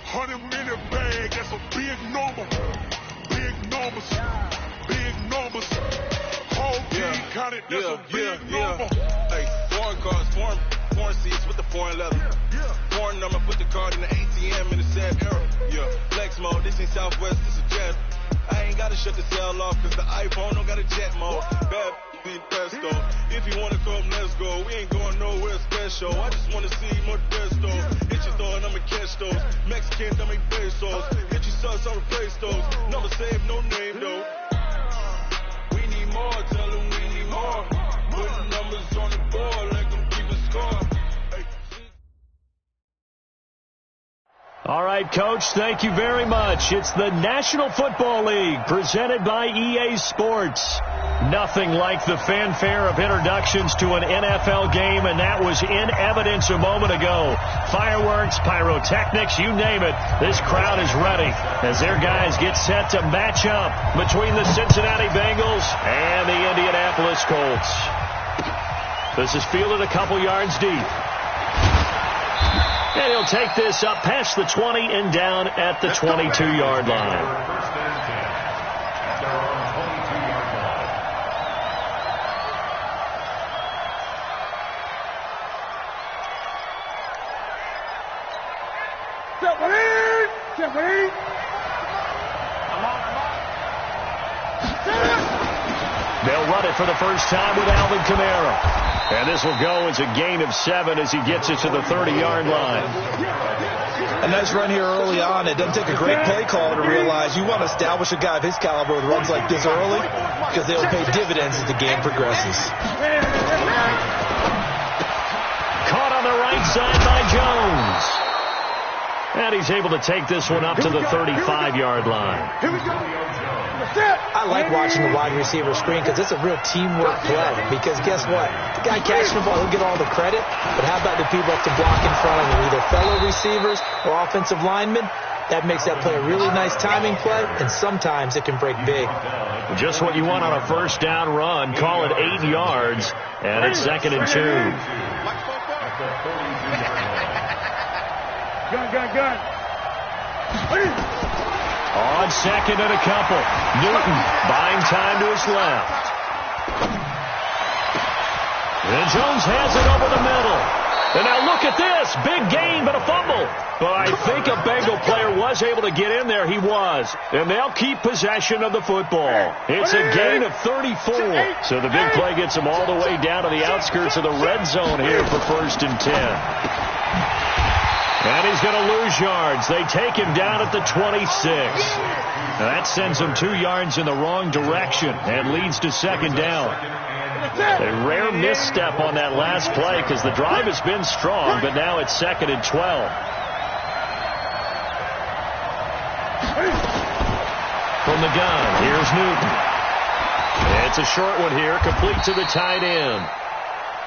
100 in a bag, that's a big number. Big numbers, big numbers. Whole team counted, that's a big number. Hey, foreign cars, foreign seats with the foreign leather. Foreign number, put the card in the ATM in the sad era. Flex mode, this ain't Southwest, this is jet. I ain't gotta shut the cell off, cause the iPhone don't got a jet mode. Bad in Pesto. If you wanna come, let's go. We ain't going nowhere special. I just wanna see Modesto. Hit your throw and I'ma catch those. Mexican, I make pesos. Hit your sus, I'll replace those. Never save, no name though. We need more, tell them we need more. Putting numbers on the board like I'm keeping score. All right, Coach, thank you very much. It's the National Football League presented by EA Sports. Nothing like the fanfare of introductions to an NFL game, and that was in evidence a moment ago. Fireworks, pyrotechnics, you name it. This crowd is ready as their guys get set to match up between the Cincinnati Bengals and the Indianapolis Colts. This is fielded a couple yards deep. And he'll take this up past the 20 and down at the 22-yard line. They'll run it for the first time with Alvin Kamara. And this will go as a gain of 7 as he gets it to the 30-yard line. A nice run here early on. It doesn't take a great play call to realize you want to establish a guy of his caliber with runs like this early because they'll pay dividends as the game progresses. Caught on the right side by Jones. And he's able to take this one up to the 35-yard line. Here we go. I like watching the wide receiver screen because it's a real teamwork play. Because guess what? The guy catching the ball, he'll get all the credit. But how about the people up to block in front of him, either fellow receivers or offensive linemen? That makes that play a really nice timing play, and sometimes it can break big. Just what you want on a first down run. Call it 8 yards, and it's 2nd and 2. Gun. On 2nd and a couple. Newton buying time to his left. And Jones has it over the middle. And now look at this. Big gain, but a fumble. But I think a Bengal player was able to get in there. He was. And they'll keep possession of the football. It's a gain of 34. So the big play gets them all the way down to the outskirts of the red zone here for 1st and 10. And he's going to lose yards. They take him down at the 26. Now that sends him 2 yards in the wrong direction and leads to 2nd down. A rare misstep on that last play because the drive has been strong, but now it's 2nd and 12. From the gun, here's Newton. It's a short one here, complete to the tight end.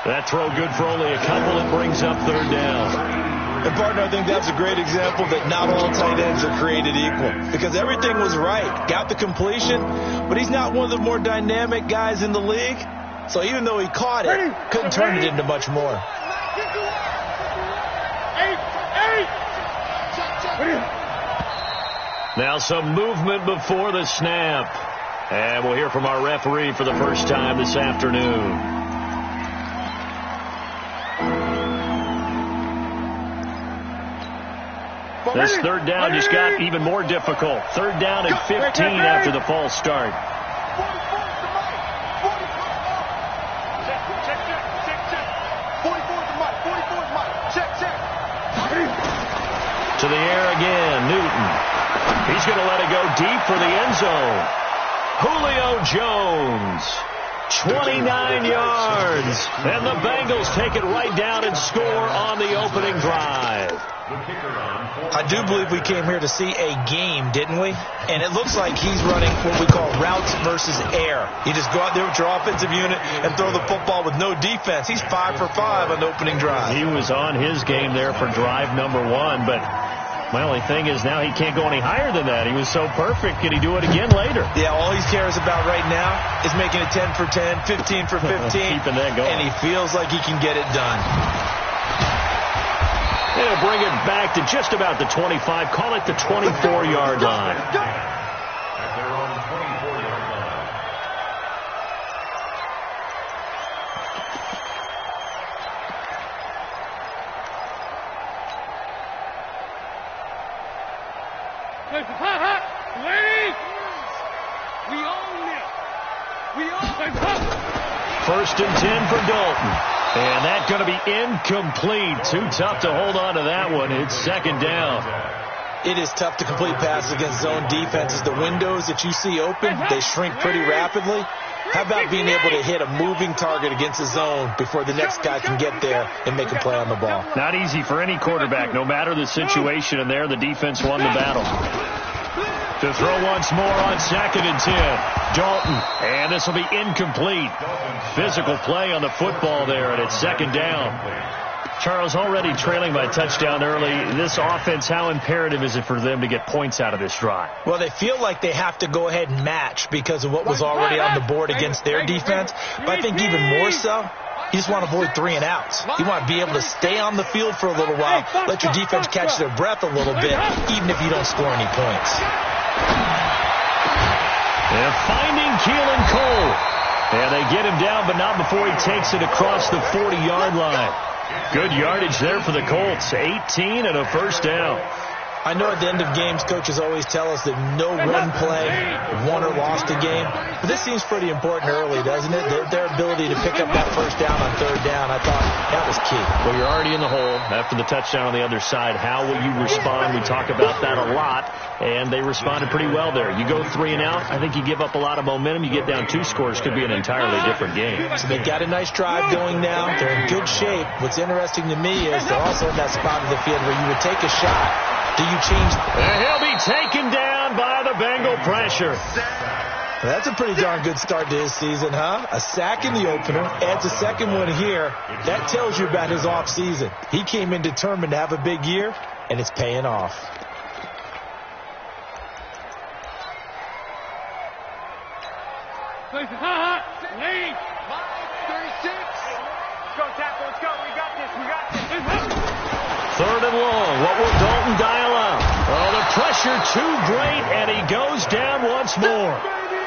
That throw good for only a couple. It brings up 3rd down. And, partner, I think that's a great example that not all tight ends are created equal. Because everything was right. Got the completion, but he's not one of the more dynamic guys in the league. So even though he caught it, couldn't turn it into much more. Now some movement before the snap. And we'll hear from our referee for the first time this afternoon. This 3rd down just got even more difficult. 3rd down and 15 after the false start. To the air again, Newton. He's going to let it go deep for the end zone. Julio Jones. 29 yards. And the Bengals take it right down and score on the opening drive. I do believe we came here to see a game, didn't we? And it looks like he's running what we call routes versus air. You just go out there with your offensive unit and throw the football with no defense. He's 5 for 5 on the opening drive. He was on his game there for drive number 1, but my only thing is now he can't go any higher than that. He was so perfect. Can he do it again later? Yeah, all he cares about right now is making it 10 for 10, 15 for 15. Keeping that going. And he feels like he can get it done. They'll bring it back to just about the 25. Call it the 24-yard line. At their own 24-yard line. First and 10 for Dalton. And that's going to be incomplete. Too tough to hold on to that one. It's second down. It is tough to complete passes against zone defenses. The windows that you see open, they shrink pretty rapidly. How about being able to hit a moving target against a zone before the next guy can get there and make a play on the ball? Not easy for any quarterback, no matter the situation. And there, the defense won the battle. To throw once more on second and 10. Dalton. And this will be incomplete. Physical play on the football there, and it's second down. Charles, already trailing by a touchdown early. This offense, how imperative is it for them to get points out of this drive? Well, they feel like they have to go ahead and match because of what was already on the board against their defense. But I think even more so, you just want to avoid 3 and outs. You want to be able to stay on the field for a little while, let your defense catch their breath a little bit, even if you don't score any points. They're finding Keelan Cole. And they get him down, but not before he takes it across the 40-yard line. Good yardage there for the Colts. 18 and a first down. I know at the end of games, coaches always tell us that no run play won or lost a game. But this seems pretty important early, doesn't it? Their ability to pick up that first down on third down, I thought that was key. Well, you're already in the hole after the touchdown on the other side. How will you respond? We talk about that a lot, and they responded pretty well there. You go 3 and out, I think you give up a lot of momentum. You get down 2 scores, could be an entirely different game. So they've got a nice drive going now. They're in good shape. What's interesting to me is they're also in that spot of the field where you would take a shot. Do you change? And he'll be taken down by the Bengal pressure. That's a pretty darn good start to his season, huh? A sack in the opener, adds a second one here. That tells you about his offseason. He came in determined to have a big year, and it's paying off. Lead. 36. Go, tackle. Let's go. We got this. Third and long. What will Dalton dial up? Oh, the pressure too great, and he goes down once more.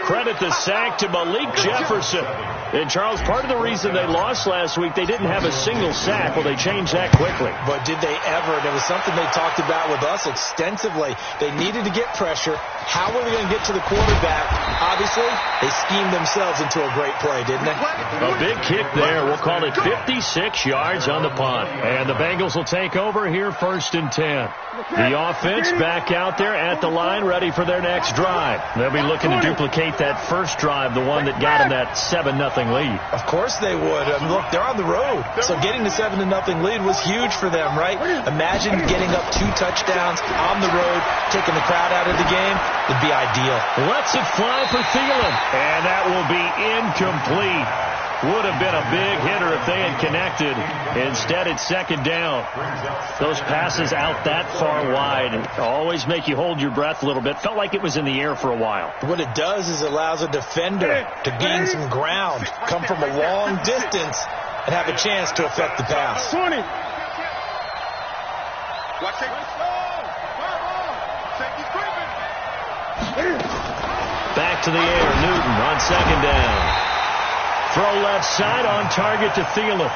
Credit the sack to Malik Jefferson. And, Charles, part of the reason they lost last week, they didn't have a single sack. Well, they changed that quickly. But did they ever? And it was something they talked about with us extensively. They needed to get pressure. How were they going to get to the quarterback? Obviously, they schemed themselves into a great play, didn't they? A big kick there. We'll call it 56 yards on the punt. And the Bengals will take over here first and 10. The offense back out there at the line, ready for their next drive. They'll be looking to duplicate that first drive, the one that got them that 7-0 lead. Of course they would. Look, they're on the road. So getting the 7-0 lead was huge for them, right? Imagine getting up 2 touchdowns on the road, taking the crowd out of the game. It'd be ideal. Lets it fly for Thielen. And that will be incomplete. Would have been a big hitter if they had connected. Instead, it's second down. Those passes out that far wide always make you hold your breath a little bit. Felt like it was in the air for a while. What it does is it allows a defender to gain some ground, come from a long distance, and have a chance to affect the pass. 20. Back to the air. Newton on second down. Throw left side on target to Thielen.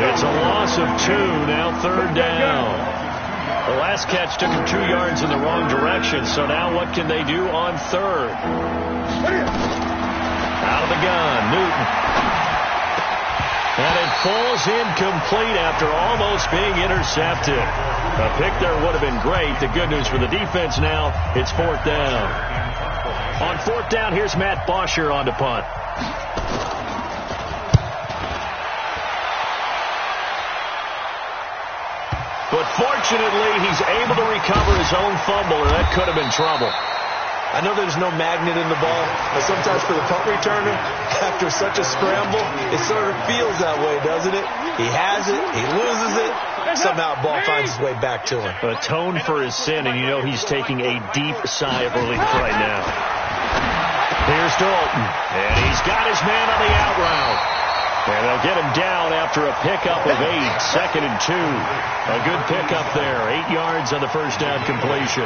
It's a loss of 2. Now third down. The last catch took him 2 yards in the wrong direction. So now what can they do on third? Out of the gun. Newton. And it falls incomplete after almost being intercepted. A pick there would have been great. The good news for the defense now, it's fourth down. On fourth down, here's Matt Bosher on to punt. But fortunately, he's able to recover his own fumble, or that could have been trouble. I know there's no magnet in the ball, but sometimes for the punt returner, after such a scramble, it sort of feels that way, doesn't it? He has it, he loses it, somehow the ball finds its way back to him. Atone for his sin, and you know he's taking a deep sigh of relief right now. Here's Dalton, and he's got his man on the out route. And they'll get him down after a pickup of 8, 2nd and 2. A good pickup there, 8 yards on the first down completion.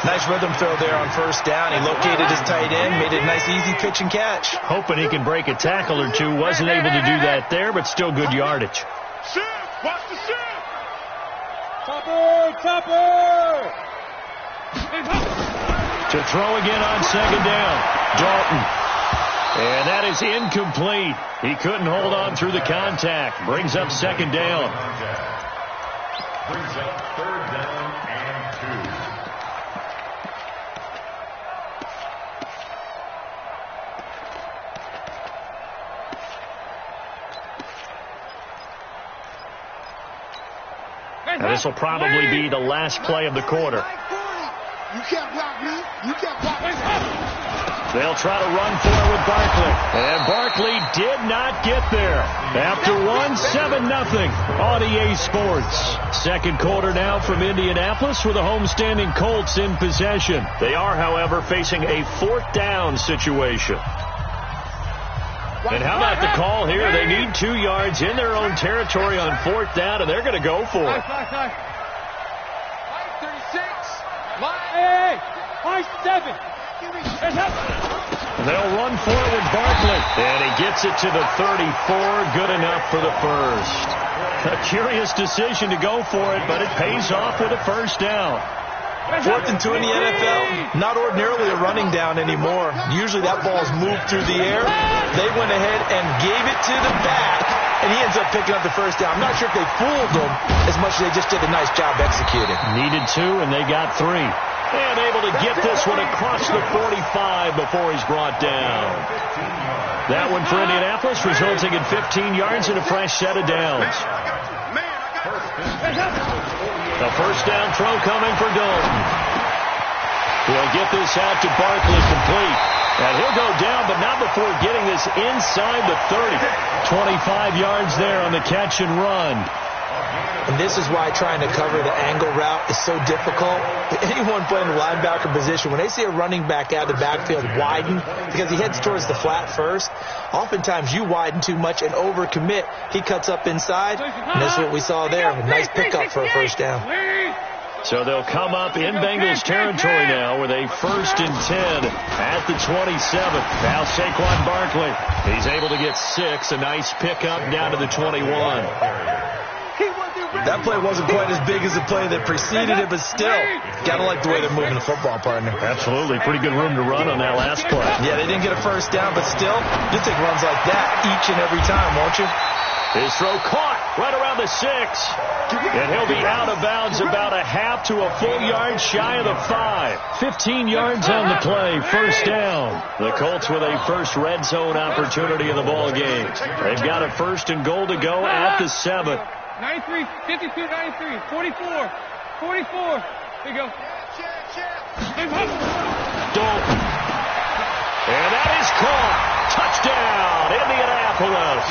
Nice rhythm throw there on first down. He located his tight end, made it a nice easy pitch and catch. Hoping he can break a tackle or two. Wasn't able to do that there, but still good yardage. Shift! Watch the shift! Topper! To throw again on 2nd down. Dalton. And that is incomplete. He couldn't hold on through the contact. Brings up 2nd down. Brings up 3rd down and 2. Now this will probably be the last play of the quarter. You can't block me. You can't block me. They'll try to run for it with Barkley. And Barkley did not get there. After 7-0 on EA Sports. Second quarter now from Indianapolis with the homestanding Colts in possession. They are, however, facing a 4th down situation. And how about the call here? They need 2 yards in their own territory on 4th down, and they're going to go for it. Line 36. Line 7. And they'll run forward with Barkley. And he gets it to the 34. Good enough for the first. A curious decision to go for it, but it pays off with a first down. 4th and 2 in the NFL, not ordinarily a running down anymore. Usually that ball's moved through the air. They went ahead and gave it to the back, and he ends up picking up the first down. I'm not sure if they fooled him as much as they just did a nice job executing. Needed 2, and they got 3. And able to get this one across the 45 before he's brought down. That one for Indianapolis, resulting in 15 yards and a fresh set of downs. A first down throw coming for Dalton. He'll get this out to Barkley complete. And he'll go down, but not before getting this inside the 30. 25 yards there on the catch and run. And this is why trying to cover the angle route is so difficult. Anyone playing the linebacker position, when they see a running back out of the backfield widen, because he heads towards the flat first, oftentimes you widen too much and overcommit. He cuts up inside, and that's what we saw there. A nice pickup for a first down. So they'll come up in Bengals territory now with a 1st and 10 at the 27. Now Saquon Barkley. He's able to get 6. A nice pickup down to the 21. That play wasn't quite as big as the play that preceded it, but still, gotta like the way they're moving the football, partner. Absolutely. Pretty good room to run on that last play. Yeah, they didn't get a first down, but still, you'll take runs like that each and every time, won't you? His throw caught right around the 6. And he'll be out of bounds about a half to a full yard shy of the 5. 15 yards on the play. First down. The Colts with a first red zone opportunity in the ball game. They've got a 1st and goal to go at the 7. 93, 52, 93, 44, 44. There you go. Dalton. And that is caught. Touchdown, Indianapolis.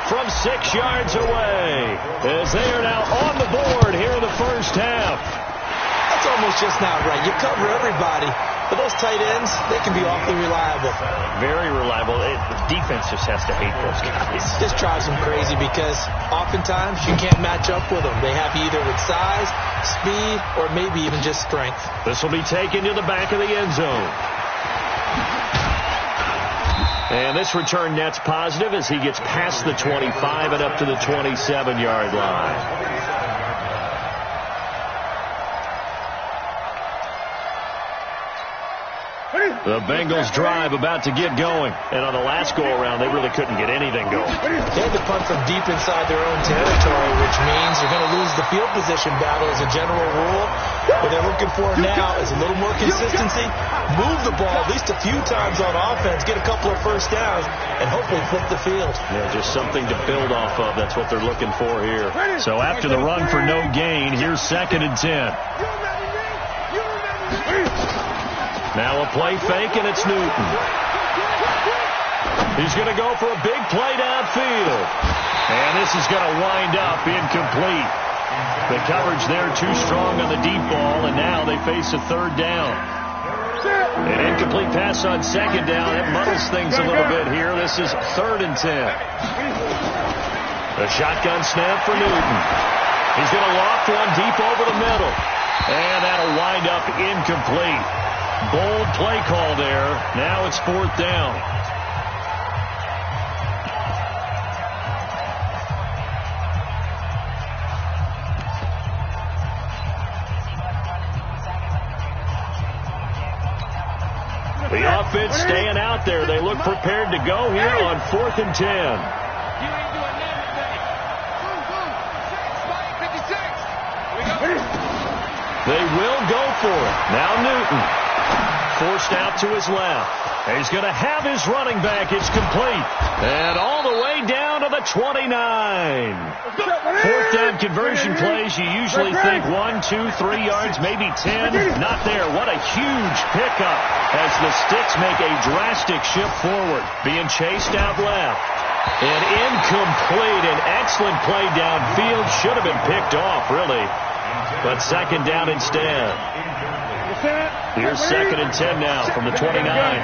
From 6 yards away, as they are now on the board here in the first half. That's almost just not right. You cover everybody, but those tight ends, they can be awfully reliable. Very reliable. The defense just has to hate those guys. This drives them crazy because oftentimes you can't match up with them. They have you either with size, speed, or maybe even just strength. This will be taken to the back of the end zone. And this return net's positive as he gets past the 25 and up to the 27-yard line. The Bengals drive about to get going. And on the last go-around, they really couldn't get anything going. They had to punt from deep inside their own territory, which means you're going to lose the field position battle as a general rule. What they're looking for now is a little more consistency, move the ball at least a few times on offense, get a couple of first downs, and hopefully flip the field. Yeah, just something to build off of. That's what they're looking for here. So after the run for no gain, here's 2nd and 10. Now a play fake, and it's Newton. He's going to go for a big play downfield. And this is going to wind up incomplete. The coverage there too strong on the deep ball, and now they face a 3rd down. An incomplete pass on second down. It muddles things a little bit here. This is 3rd and 10. A shotgun snap for Newton. He's going to loft one deep over the middle. And that'll wind up incomplete. Bold play call there. Now it's 4th down. The offense staying out there. They look prepared to go here on 4th and 10. They will go for it. Now Newton. Forced out to his left. He's going to have his running back. It's complete. And all the way down to the 29. 4th down conversion plays. You usually think 1, 2, 3 yards, maybe 10. Not there. What a huge pickup as the Sticks make a drastic shift forward. Being chased out left. And incomplete. An excellent play downfield. Should have been picked off, really. But 2nd down instead. Here's 2nd and 10 now from the 29.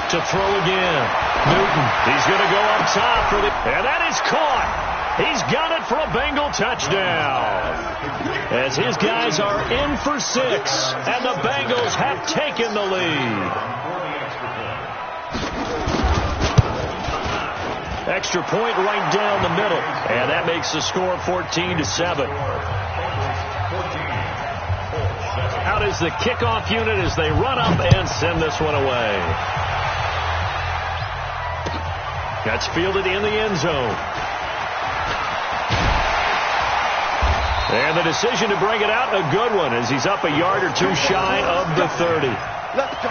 To throw again. Newton. He's going to go up top for the... And that is caught. He's got it for a Bengal touchdown. As his guys are in for 6. And the Bengals have taken the lead. Extra point right down the middle. And that makes the score 14-7. Out is the kickoff unit as they run up and send this one away. That's fielded in the end zone. And the decision to bring it out, a good one, as he's up a yard or two shy of the 30. Let's go.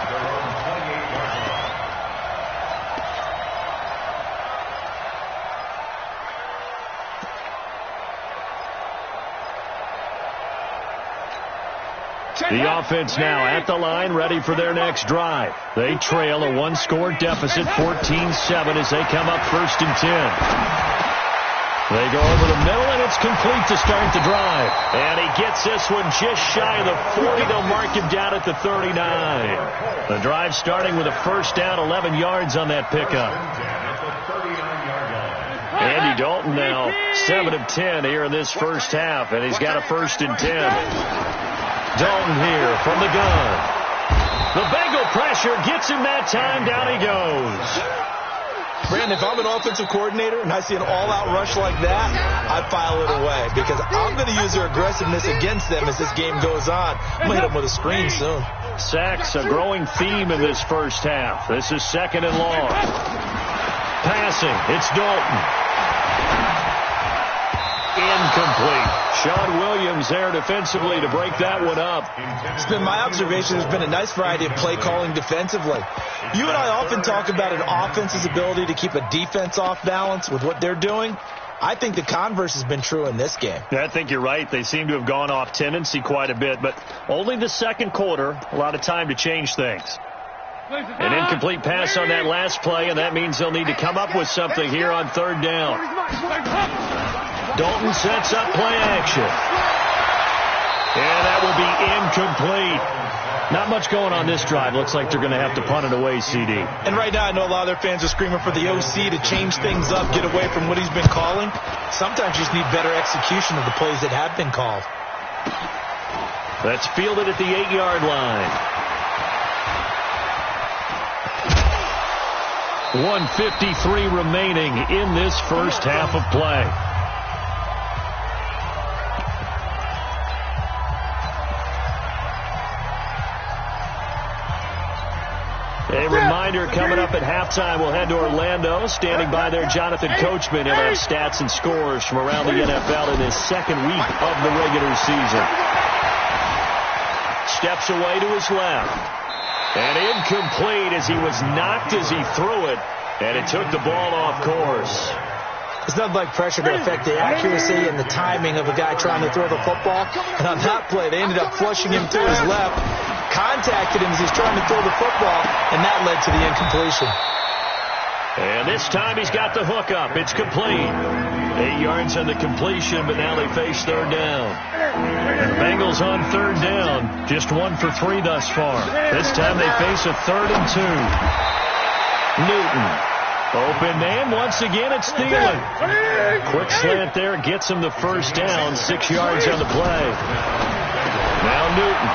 The offense now at the line, ready for their next drive. They trail a 1-score deficit, 14-7, as they come up 1st and 10. They go over the middle, and it's complete to start the drive. And he gets this one just shy of the 40. They'll mark him down at the 39. The drive starting with a 1st down, 11 yards on that pickup. Andy Dalton now 7 of 10 here in this first half, and he's got a 1st and 10. Dalton here from the gun. The Bengal pressure gets him that time. Down he goes. Brandon, if I'm an offensive coordinator and I see an all-out rush like that, I file it away because I'm going to use their aggressiveness against them as this game goes on. I'm going to hit them with a screen soon. Sacks, a growing theme in this first half. This is 2nd and long. Passing, it's Dalton. Incomplete. Sean Williams there defensively to break that one up. It's been my observation there's been a nice variety of play calling defensively. You and I often talk about an offense's ability to keep a defense off balance with what they're doing. I think the converse has been true in this game. Yeah, I think you're right. They seem to have gone off tendency quite a bit, but only the 2nd quarter, a lot of time to change things. An incomplete pass on that last play, and that means they'll need to come up with something here on 3rd down. Dalton sets up play action. And that will be incomplete. Not much going on this drive. Looks like they're going to have to punt it away, CD. And right now I know a lot of their fans are screaming for the OC to change things up, get away from what he's been calling. Sometimes you just need better execution of the plays that have been called. That's fielded at the 8-yard line. 1:53 remaining in this first half of play. A reminder, coming up at halftime, we'll head to Orlando. Standing by there, Jonathan Coachman. He'll have stats and scores from around the NFL in his 2nd week of the regular season. Steps away to his left. And incomplete as he was knocked as he threw it. And it took the ball off course. It's nothing like pressure to affect the accuracy and the timing of a guy trying to throw the football. And on that play, they ended up flushing him to his left, contacted him as he's trying to throw the football, and that led to the incompletion. And this time he's got the hook up. It's complete. 8 yards on the completion, but now they face third down. The Bengals on third down. Just 1 for 3 thus far. This time they face a 3rd and 2. Newton. Open man. Once again, it's Thielen. Quick slant there. Gets him the first down. 6 yards on the play. Now Newton.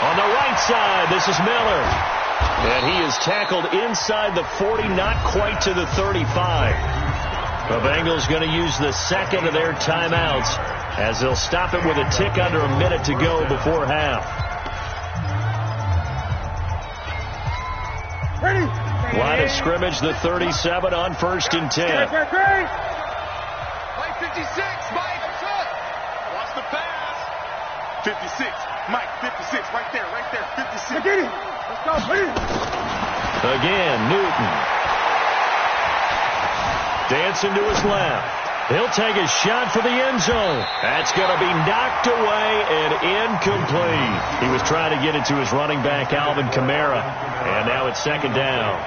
On the right side, this is Miller. And he is tackled inside the 40, not quite to the 35. The Bengals going to use the second of their timeouts as they'll stop it with a tick under a minute to go before half. Line of scrimmage, the 37 on 1st and 10. Mike 56, Mike. Watch the pass. 56, Mike 56, right there, 56. Let's go, please. Again, Newton. Dancing to his left. He'll take a shot for the end zone. That's going to be knocked away and incomplete. He was trying to get it to his running back, Alvin Kamara. And now it's 2nd down.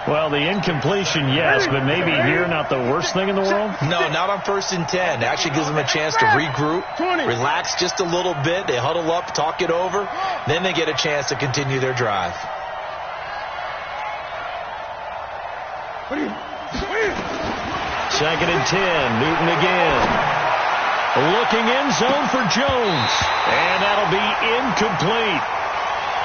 Well, the incompletion, yes, but maybe here not the worst thing in the world? No, not on 1st and 10. It actually gives them a chance to regroup, relax just a little bit. They huddle up, talk it over. Then they get a chance to continue their drive. Second and 10. Newton again. Looking end zone for Jones. And that'll be incomplete.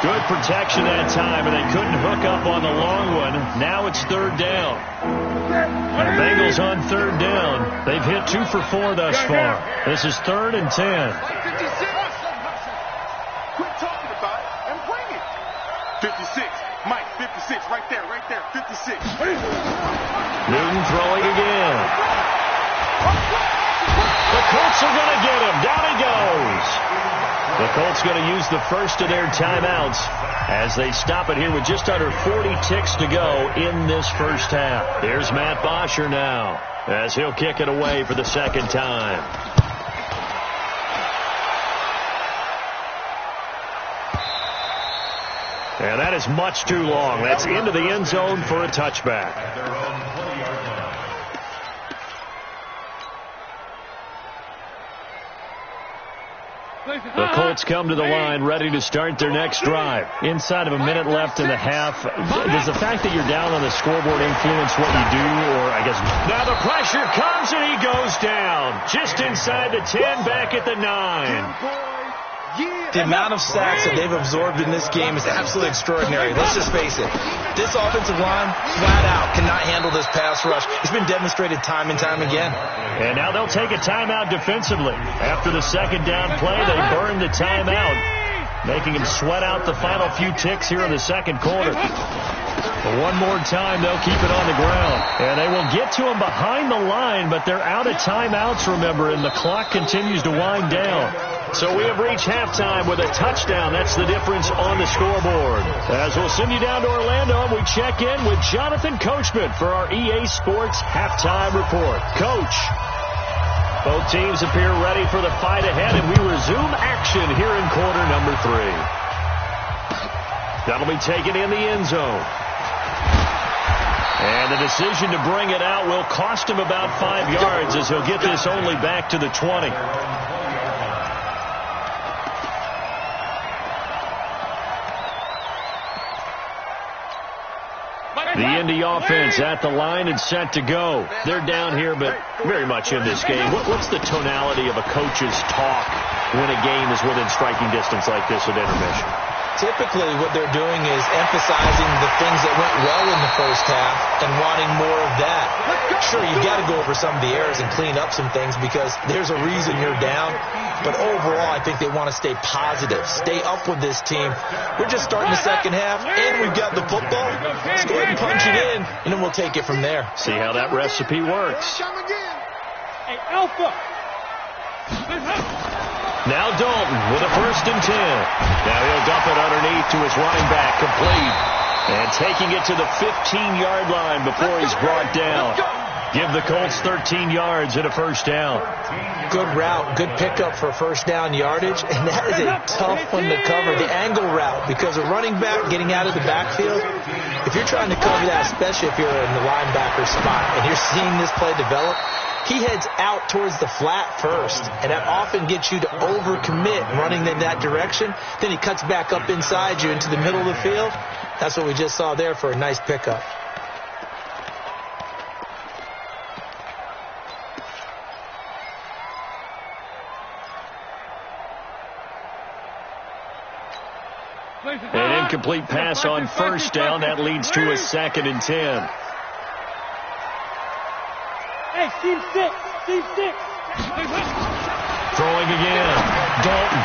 Good protection that time, and they couldn't hook up on the long one. Now it's 3rd down. The Bengals on 3rd down. They've hit 2 for 4 thus far. This is 3rd and 10. Quit talking about it and bring it. 56, Mike 56, right there, 56. Newton throwing again. The Colts are going to get him. Down he goes. The Colts going to use the first of their timeouts as they stop it here with just under 40 ticks to go in this first half. Here's Matt Bosher now as he'll kick it away for the 2nd time. And that is much too long. That's into the end zone for a touchback. The Colts come to the line ready to start their next drive. Inside of a minute left in the half. Does the fact that you're down on the scoreboard influence what you do? Or I guess now the pressure comes and he goes down. Just inside the 10, back at the 9. The amount of sacks that they've absorbed in this game is absolutely extraordinary. Let's just face it. This offensive line, flat out, cannot handle this pass rush. It's been demonstrated time and time again. And now they'll take a timeout defensively. After the 2nd down play, they burn the timeout, making him sweat out the final few ticks here in the 2nd quarter. But one more time, they'll keep it on the ground. And they will get to him behind the line, but they're out of timeouts, remember, and the clock continues to wind down. So we have reached halftime with a touchdown. That's the difference on the scoreboard. As we'll send you down to Orlando, we check in with Jonathan Coachman for our EA Sports Halftime Report. Coach, both teams appear ready for the fight ahead, and we resume action here in quarter number 3. That'll be taken in the end zone. And the decision to bring it out will cost him about 5 yards as he'll get this only back to the 20. The Indy offense at the line and set to go. They're down here, but very much in this game. What's the tonality of a coach's talk when a game is within striking distance like this at intermission? Typically, what they're doing is emphasizing the things that went well in the first half and wanting more of that. Sure, you got to go over some of the errors and clean up some things because there's a reason you're down. But overall, I think they want to stay positive, stay up with this team. We're just starting the 2nd half, and we've got the football. Let's go ahead and punch it in, and then we'll take it from there. See how that recipe works. Hey, Alpha. Now Dalton with a 1st and 10. Now he'll dump it underneath to his running back, complete. And taking it to the 15-yard line before he's brought down. Give the Colts 13 yards and a first down. Good route, good pickup for first down yardage, and that is a tough one to cover, the angle route, because a running back getting out of the backfield, if you're trying to cover that, especially if you're in the linebacker spot, and you're seeing this play develop, he heads out towards the flat first, and that often gets you to overcommit running in that direction. Then he cuts back up inside you into the middle of the field. That's what we just saw there for a nice pickup. An incomplete pass on first down. That leads to a 2nd and 10. Hey, team 6. Team 6. Throwing again. Dalton.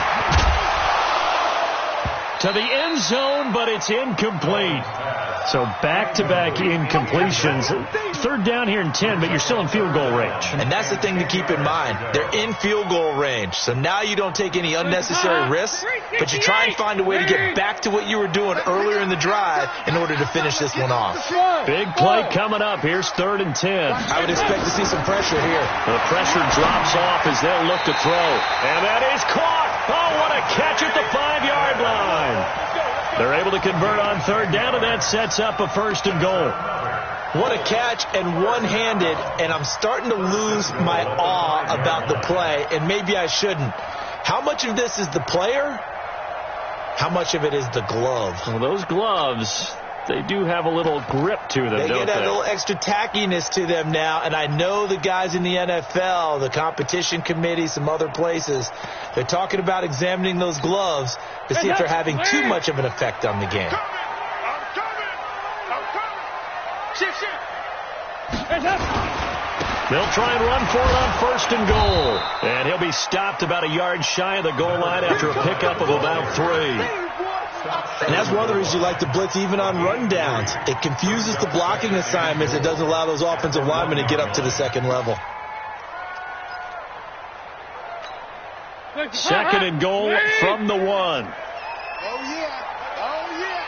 To the end zone, but it's incomplete. So back-to-back incompletions. 3rd down here and 10, but you're still in field goal range. And that's the thing to keep in mind. They're in field goal range. So now you don't take any unnecessary risks, but you try and find a way to get back to what you were doing earlier in the drive in order to finish this one off. Big play coming up. Here's 3rd and 10. I would expect to see some pressure here. The pressure drops off as they'll look to throw. And that is caught. Oh, what a catch at the 5-yard line. They're able to convert on 3rd down, and that sets up a 1st and goal. What a catch, and one-handed, and I'm starting to lose my awe about the play, and maybe I shouldn't. How much of this is the player? How much of it is the glove? Well, those gloves, they do have a little grip to them, They don't get that they? little extra tackiness to them now, and I know the guys in the NFL, the competition committee, some other places, they're talking about examining those gloves to see if they're having too much of an effect on the game. I'm coming. Shift. They'll try and run for it on 1st and goal. And he'll be stopped about a yard shy of the goal line after a pickup of about 3. And that's one of the reasons you like to blitz even on rundowns. It confuses the blocking assignments. It doesn't allow those offensive linemen to get up to the 2nd level. 2nd and goal from the 1. Oh, yeah.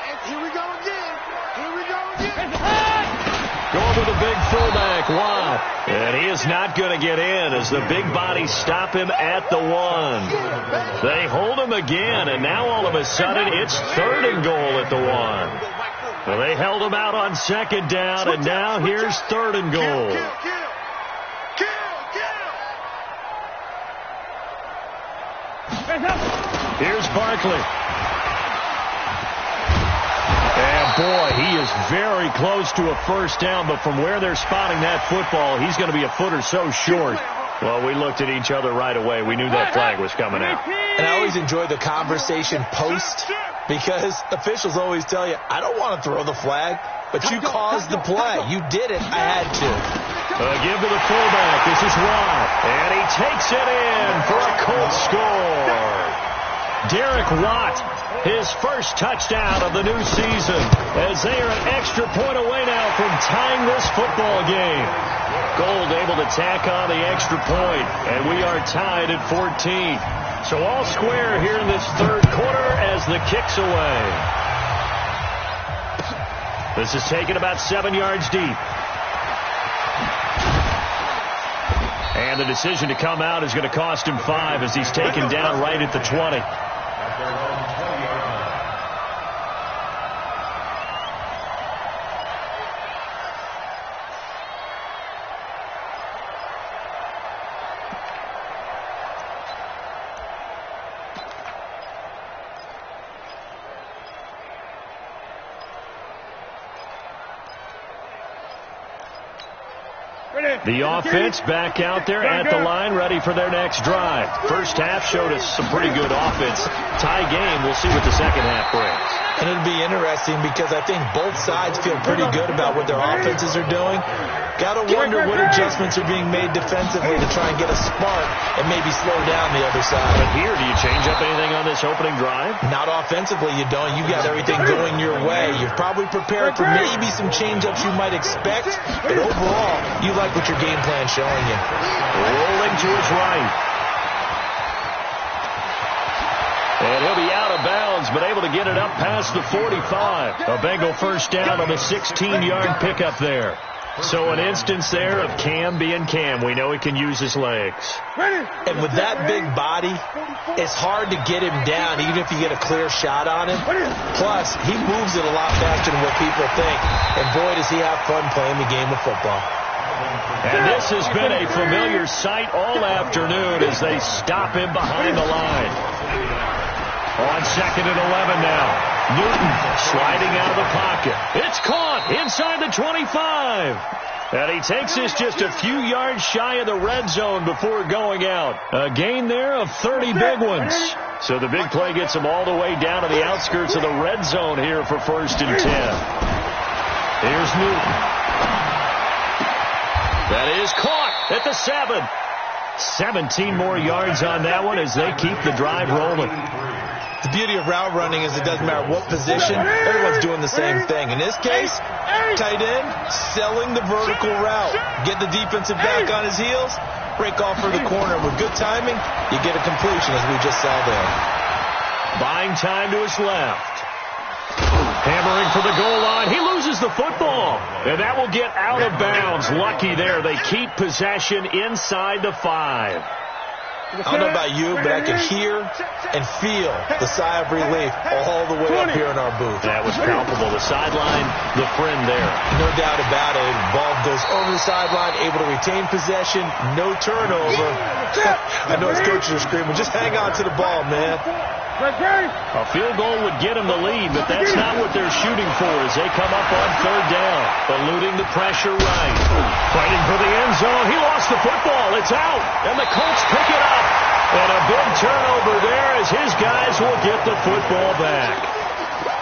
And here we go again. Going with a big fullback, Watt. And he is not going to get in as the big bodies stop him at the 1. They hold him again, and now all of a sudden it's 3rd and goal at the 1. Well, they held him out on 2nd down, and now here's 3rd and goal. Here's Barkley. And boy, he is very close to a 1st down, but from where they're spotting that football, he's going to be a foot or so short. Well, we looked at each other right away. We knew that flag was coming out. And I always enjoy the conversation post, because officials always tell you, I don't want to throw the flag, but you caused the play. You did it. I had to. Give to the fullback. This is Watt. And he takes it in for a Colts score. Derek Watt, his first touchdown of the new season, as they are an extra point away now from tying this football game. Gold able to tack on the extra point, and we are tied at 14. So all square here in this 3rd quarter as the kick's away. This is taken about 7 yards deep. And the decision to come out is going to cost him 5 as he's taken down right at the 20. The offense back out there at the line, ready for their next drive. First half showed us some pretty good offense. Tie game, we'll see what the second half brings. And it'll be interesting because I think both sides feel pretty good about what their offenses are doing. Got to wonder what adjustments are being made defensively to try and get a spark and maybe slow down the other side. But here, do you change up anything on this opening drive? Not offensively, you don't. You got everything going your way. You've probably prepared for maybe some change-ups you might expect, but overall, you like what your game plan's showing you. Rolling to his right. And he'll be out of bounds, but able to get it up past the 45. A Bengal first down on the 16-yard pickup there. So an instance there of Cam being Cam. We know he can use his legs. And with that big body, it's hard to get him down, even if you get a clear shot on him. Plus, he moves it a lot faster than what people think. And boy, does he have fun playing the game of football. And this has been a familiar sight all afternoon as they stop him behind the line. On 2nd and 11 now. Newton sliding out of the pocket. It's caught inside the 25. And he takes this just a few yards shy of the red zone before going out. A gain there of 30 big ones. So the big play gets him all the way down to the outskirts of the red zone here for 1st and 10. Here's Newton. That is caught at the 7. 17 more yards on that one as they keep the drive rolling. The beauty of route running is it doesn't matter what position, everyone's doing the same thing. In this case, tight end, selling the vertical route. Get the defensive back on his heels, break off for the corner. With good timing, you get a completion, as we just saw there. Buying time to his left. Hammering for the goal line. He loses the football. And that will get out of bounds. Lucky there. They keep possession inside the 5. I don't know about you, but I can hear and feel the sigh of relief all the way up here in our booth. That was palpable. The sideline, the friend there. No doubt about it. The ball goes over the sideline, able to retain possession, no turnover. I know his coaches are screaming, just hang on to the ball, man. A field goal would get him the lead, but that's not what they're shooting for as they come up on 3rd down. Eluding the pressure right. Fighting for the end zone. He lost the football. It's out. And the Colts pick it up. And a big turnover there as his guys will get the football back.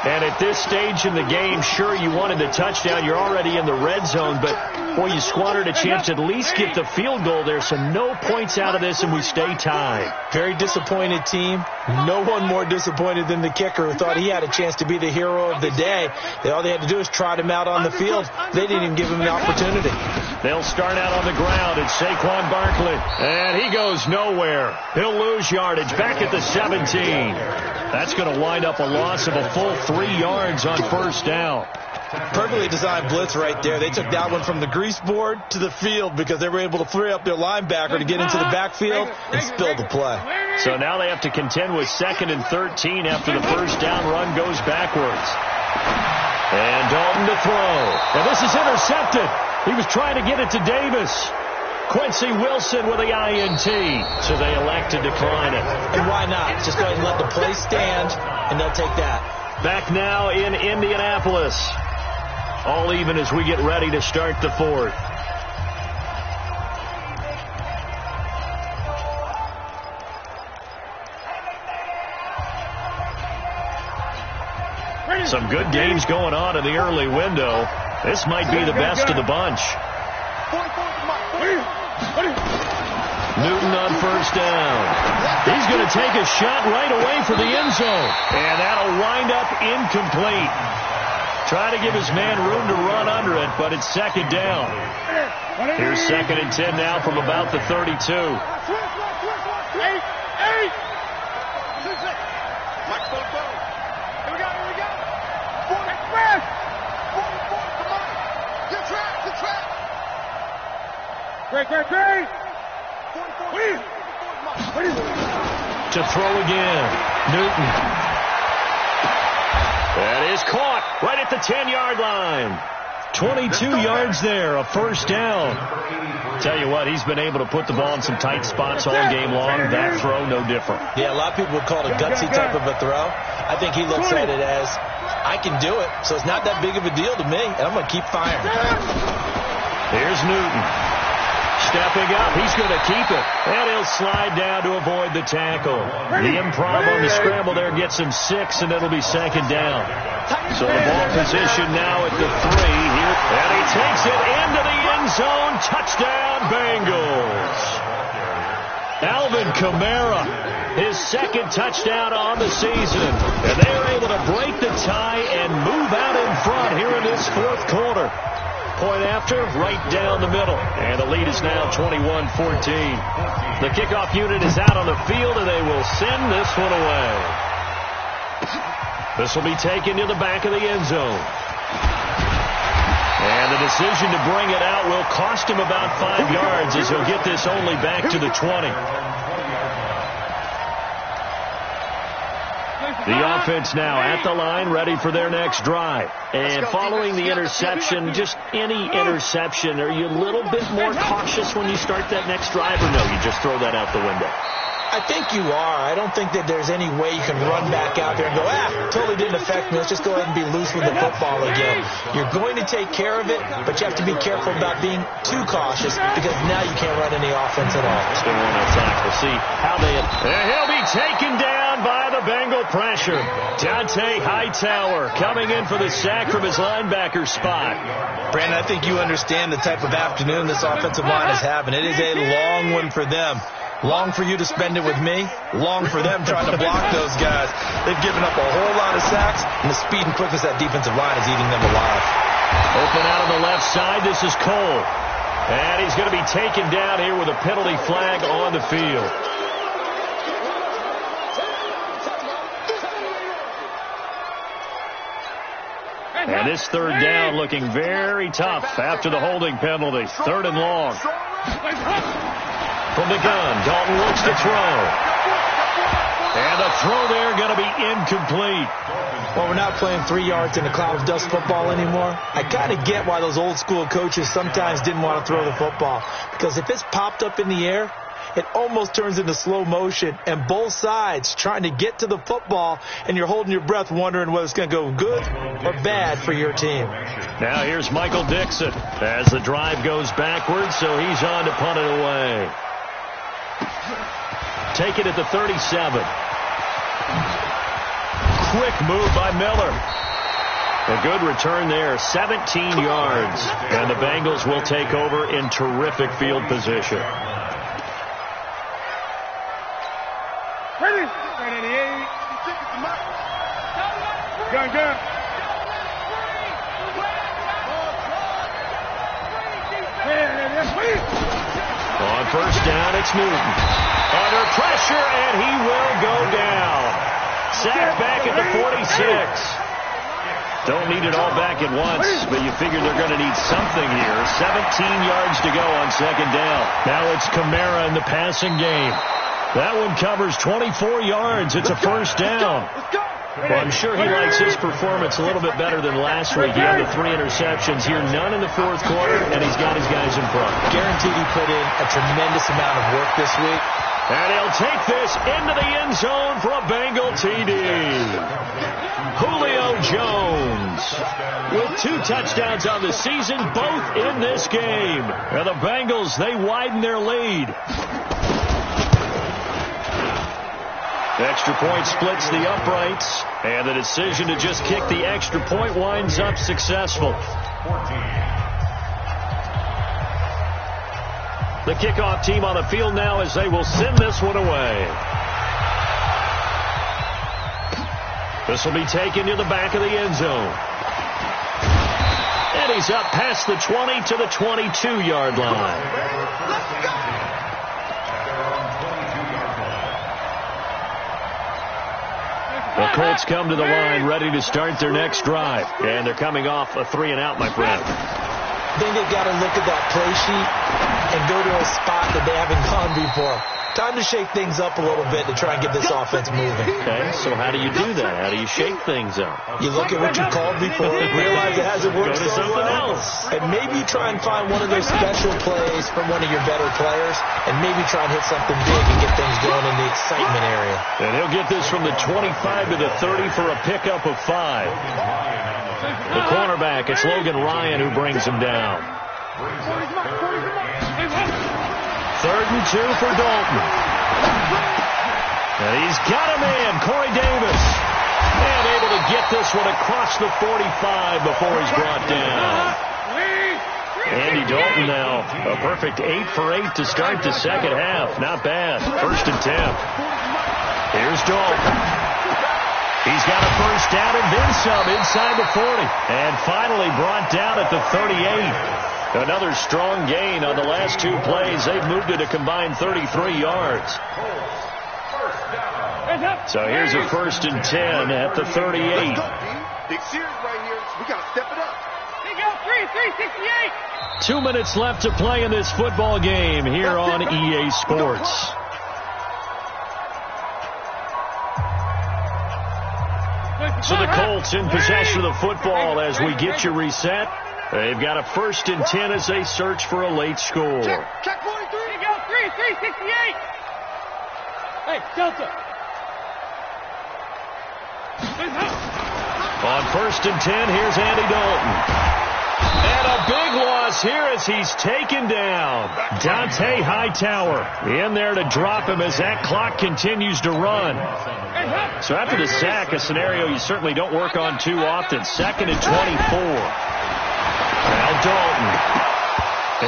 And at this stage in the game, sure, you wanted the touchdown. You're already in the red zone, but, boy, you squandered a chance to at least get the field goal there, so no points out of this, and we stay tied. Very disappointed team. No one more disappointed than the kicker who thought he had a chance to be the hero of the day. All they had to do is trot him out on the field. They didn't even give him an opportunity. They'll start out on the ground. It's Saquon Barkley, and he goes nowhere. He'll lose yardage back at the 17. That's going to wind up a loss of a full 3 yards on 1st down. Perfectly designed blitz right there. They took that one from the grease board to the field because they were able to free up their linebacker to get into the backfield and spill the play. So now they have to contend with 2nd and 13 after the 1st down run goes backwards. And Dalton to throw. And this is intercepted. He was trying to get it to Davis. Quincy Wilson with the INT. So they elect to decline it. And why not? Just go ahead and let the play stand, and they'll take that. Back now in Indianapolis. All even as we get ready to start the 4th. Some good games going on in the early window. This might be the best of the bunch. Newton on 1st down. He's going to take a shot right away for the end zone. And that'll wind up incomplete. Trying to give his man room to run under it, but it's 2nd down. Here's 2nd and 10 now from about the 32. To throw again. Newton. That is caught right at the 10-yard line. 22 yards there, a 1st down. Tell you what, he's been able to put the ball in some tight spots all game long. That throw, no different. Yeah, a lot of people would call it a gutsy type of a throw. I think he looks at it as, I can do it, so it's not that big of a deal to me, and I'm going to keep firing. Here's Newton. Stepping up, he's going to keep it. And he'll slide down to avoid the tackle. The improv on the scramble there gets him 6, and it'll be 2nd down. So the ball position now at the 3 here. And he takes it into the end zone. Touchdown, Bengals. Alvin Kamara, his 2nd touchdown on the season. And they're able to break the tie and move out in front here in this 4th quarter. Point after, right down the middle. And the lead is now 21-14. The kickoff unit is out on the field, and they will send this one away. This will be taken to the back of the end zone. And the decision to bring it out will cost him about 5 yards as he'll get this only back to the 20. The offense now at the line, ready for their next drive. And following the interception, just any interception, are you a little bit more cautious when you start that next drive, or no, you just throw that out the window? I think you are. I don't think that there's any way you can run back out there and go, totally didn't affect me. Let's just go ahead and be loose with the football again. You're going to take care of it, but you have to be careful about being too cautious because now you can't run any offense at all. Still on attack. We'll see how they... And he'll be taken down by the Bengal pressure. Dante Hightower coming in for the sack from his linebacker spot. Brandon, I think you understand the type of afternoon this offensive line is having. It is a long one for them. Long for you to spend it with me. Long for them trying to block those guys. They've given up a whole lot of sacks, and the speed and quickness of that defensive line is eating them alive. Open out on the left side. This is Cole. And he's going to be taken down here with a penalty flag on the field. And this third down looking very tough after the holding penalty. 3rd and long. From the gun, Dalton looks to throw. And the throw there going to be incomplete. Well, we're not playing 3 yards in a cloud of dust football anymore. I kind of get why those old school coaches sometimes didn't want to throw the football. Because if it's popped up in the air, it almost turns into slow motion. And both sides trying to get to the football, and you're holding your breath wondering whether it's going to go good or bad for your team. Now here's Michael Dixon as the drive goes backwards, so he's on to punt it away. Take it at the 37. Quick move by Miller. A good return there, 17 yards. And the Bengals will take over in terrific field position. Ready? Gun. On first down, it's Newton. Under pressure, and he will go down. Sacked back at the 46. Don't need it all back at once, but you figure they're going to need something here. 17 yards to go on 2nd down. Now it's Kamara in the passing game. That one covers 24 yards. It's a first down. Well, I'm sure he likes his performance a little bit better than last week. He had the 3 interceptions here, none in the 4th quarter, and he's got his guys in front. Guaranteed he put in a tremendous amount of work this week. And he'll take this into the end zone for a Bengal TD. Julio Jones with 2 touchdowns on the season, both in this game. And the Bengals, they widen their lead. The extra point splits the uprights, and the decision to just kick the extra point winds up successful. The kickoff team on the field now as they will send this one away. This will be taken to the back of the end zone. And he's up past the 20 to the 22-yard line. The Colts come to the line ready to start their next drive. And they're coming off a 3-and-out, my friend. I think they've got to look at that play sheet and go to a spot that they haven't gone before. Time to shake things up a little bit to try and get this offense moving. Okay, so how do you do that? How do you shake things up? You look at what you called before, realize it hasn't worked Go to so something well, else. and maybe try and find one of those special plays from one of your better players, and maybe try and hit something big and get things going in the excitement area. And he'll get this from the 25 to the 30 for a pickup of 5. The cornerback, it's Logan Ryan who brings him down. 3rd and 2 for Dalton. And he's got a man, Corey Davis. And able to get this one across the 45 before he's brought down. Andy Dalton now, a perfect 8 for 8 to start the 2nd half. Not bad. 1st and 10. Here's Dalton. He's got a first down and then some inside the 40. And finally brought down at the 38. Another strong gain on the last 2 plays. They've moved it a combined 33 yards. So here's a 1st and 10 at the 38. Big series right here. We got to step it up. 368. 2 minutes left to play in this football game here on EA Sports. So the Colts in possession of the football as we get you reset. They've got a 1st and 10 as they search for a late score. Check 43. Here you go, 368. Hey, Delta. On 1st and 10, here's Andy Dalton. And a big loss here as he's taken down. Dante Hightower in there to drop him as that clock continues to run. So after the sack, a scenario you certainly don't work on too often. 2nd and 24. Now Dalton.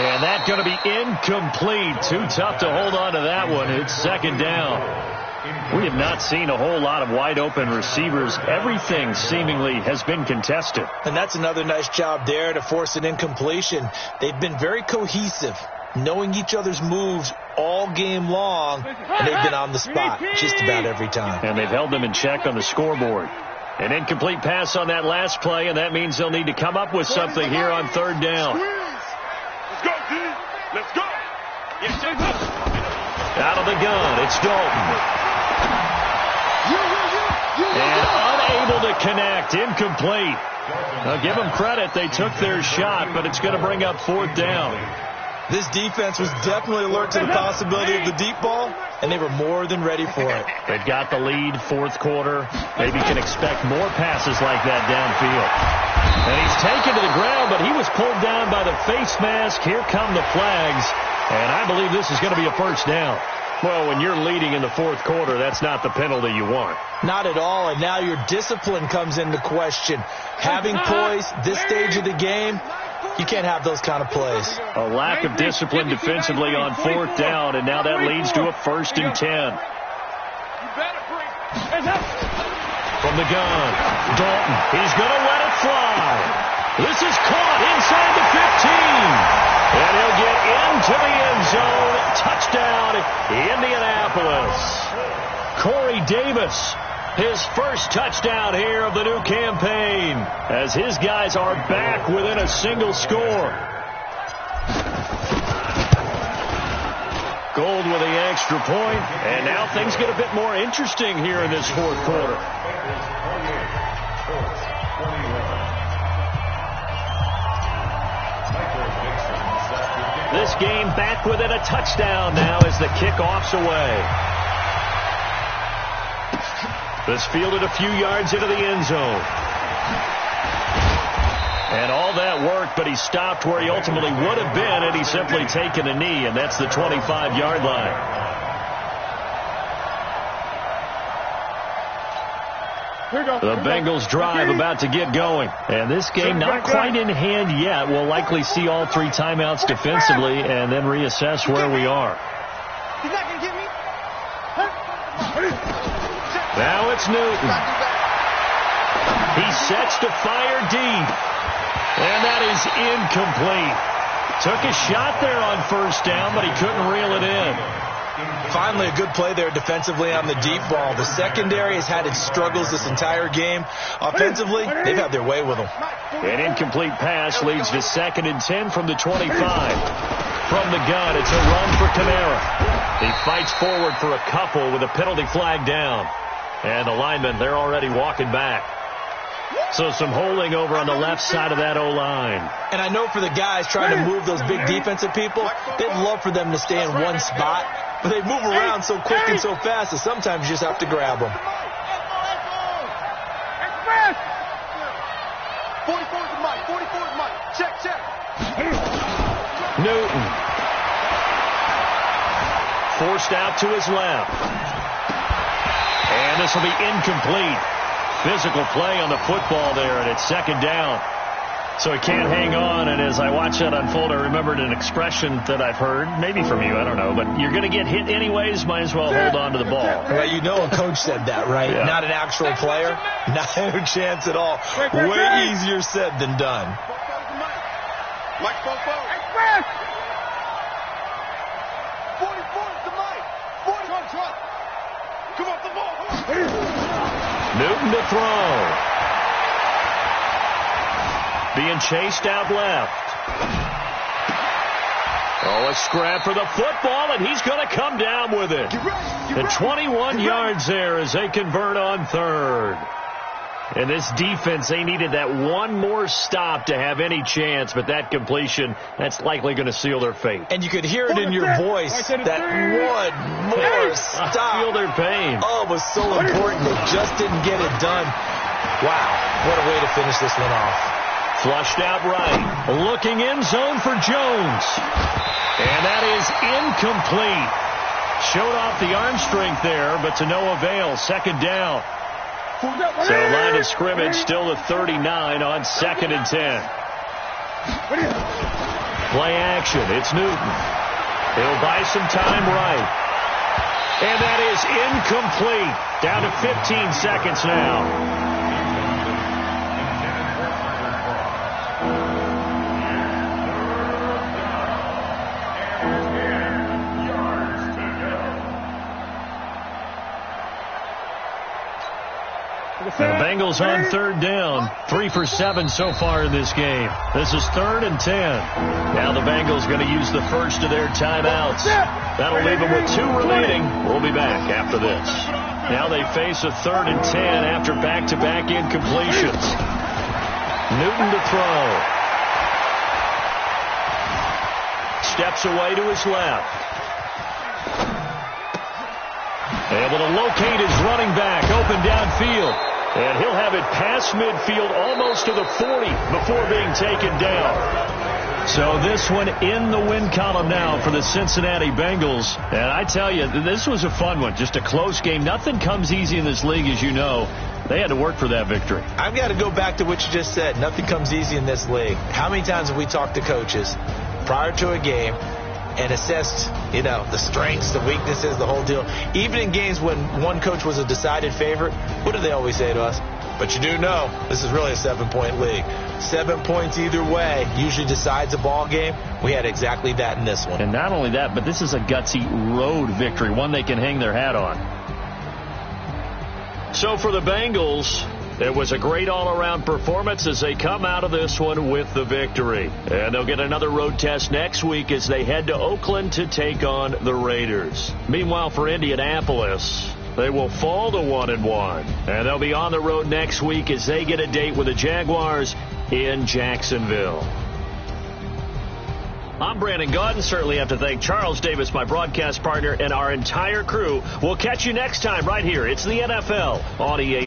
And that's going to be incomplete. Too tough to hold on to that one. It's 2nd down. We have not seen a whole lot of wide-open receivers. Everything seemingly has been contested. And that's another nice job there to force an incompletion. They've been very cohesive, knowing each other's moves all game long, and they've been on the spot just about every time. And they've held them in check on the scoreboard. An incomplete pass on that last play, and that means they'll need to come up with something here on 3rd down. Let's go, D. Let's go. Out of the gun, it's Dalton. And unable to connect, incomplete. Now give them credit, they took their shot, but it's going to bring up 4th down. This defense was definitely alert to the possibility of the deep ball, and they were more than ready for it. They've got the lead, 4th quarter. Maybe can expect more passes like that downfield. And he's taken to the ground, but he was pulled down by the face mask. Here come the flags, and I believe this is going to be a 1st down. Well, when you're leading in the 4th quarter, that's not the penalty you want. Not at all, and now your discipline comes into question. Having poise this stage of the game, you can't have those kind of plays. A lack of discipline defensively on 4th down, and now that leads to a 1st and 10. From the gun, Dalton, he's going to let it fly. This is caught inside the 15. And he'll get into the end zone. Touchdown, Indianapolis. Corey Davis, his 1st touchdown here of the new campaign, as his guys are back within a single score. Gold with the extra point, and now things get a bit more interesting here in this 4th quarter. This game back within a touchdown now as the kickoff's away. This fielded a few yards into the end zone. And all that work, but he stopped where he ultimately would have been had he simply taken a knee, and that's the 25-yard line. The Bengals drive about to get going. And this game not quite in hand yet. We'll likely see all 3 timeouts defensively and then reassess where we are. He's not going to get me. Now it's Newton. He sets to fire deep. And that is incomplete. Took a shot there on 1st down, but he couldn't reel it in. Finally, a good play there defensively on the deep ball. The secondary has had its struggles this entire game. Offensively, they've had their way with them. An incomplete pass leads to 2nd and 10 from the 25. From the gun, it's a run for Kamara. He fights forward for a couple with a penalty flag down. And the linemen, they're already walking back. So some holding over on the left side of that O-line. And I know for the guys trying to move those big defensive people, they'd love for them to stay in one spot. But they move around so quick and so fast that sometimes you just have to grab them. Express! 44 is Mike. 44 is Mike. Check. Newton. Forced out to his left. And this will be incomplete. Physical play on the football there, and it's 2nd down. So he can't hang on, and as I watch that unfold, I remembered an expression that I've heard, maybe from you, I don't know, but you're going to get hit anyways, might as well hold on to the ball. Well, you know a coach said that, right? Yeah. Not an actual player. Not a chance at all. Way easier said than done. Mike, Express! 44 is the Mike. 40 on. Come off the ball. Come on. Newton to throw. being chased out left. Oh, a scrap for the football, and he's going to come down with it. And 21 yards there as they convert on third. And this defense, they needed that one more stop to have any chance, but that completion, that's likely going to seal their fate. And you could hear it in your voice, that one more stop. I feel their pain. Oh, it was so important. They just didn't get it done. Wow, what a way to finish this one off. Flushed out right. Looking end zone for Jones. And that is incomplete. Showed off the arm strength there, but to no avail. Second down. So line of scrimmage still at 39 on 2nd and 10. Play action. It's Newton. He'll buy some time right. And that is incomplete. Down to 15 seconds now. The Bengals on third down, 3 for 7 so far in this game. This is 3rd and 10. Now the Bengals going to use the first of their timeouts. That'll leave them with 2 remaining. We'll be back after this. Now they face a 3rd and 10 after back-to-back incompletions. Newton to throw. Steps away to his left. Able to locate his running back, open downfield. And he'll have it past midfield, almost to the 40 before being taken down. So this one in the win column now for the Cincinnati Bengals. And I tell you, this was a fun one. Just a close game. Nothing comes easy in this league, as you know. They had to work for that victory. I've got to go back to what you just said. Nothing comes easy in this league. How many times have we talked to coaches prior to a game and assessed, the strengths, the weaknesses, the whole deal? Even in games when one coach was a decided favorite, what do they always say to us? But you do know this is really a 7-point league. 7 points either way usually decides a ball game. We had exactly that in this one. And not only that, but this is a gutsy road victory, one they can hang their hat on. So for the Bengals, it was a great all-around performance as they come out of this one with the victory. And they'll get another road test next week as they head to Oakland to take on the Raiders. Meanwhile, for Indianapolis, they will fall to 1-1. And they'll be on the road next week as they get a date with the Jaguars in Jacksonville. I'm Brandon Gaudin. Certainly have to thank Charles Davis, my broadcast partner, and our entire crew. We'll catch you next time right here. It's the NFL on EA.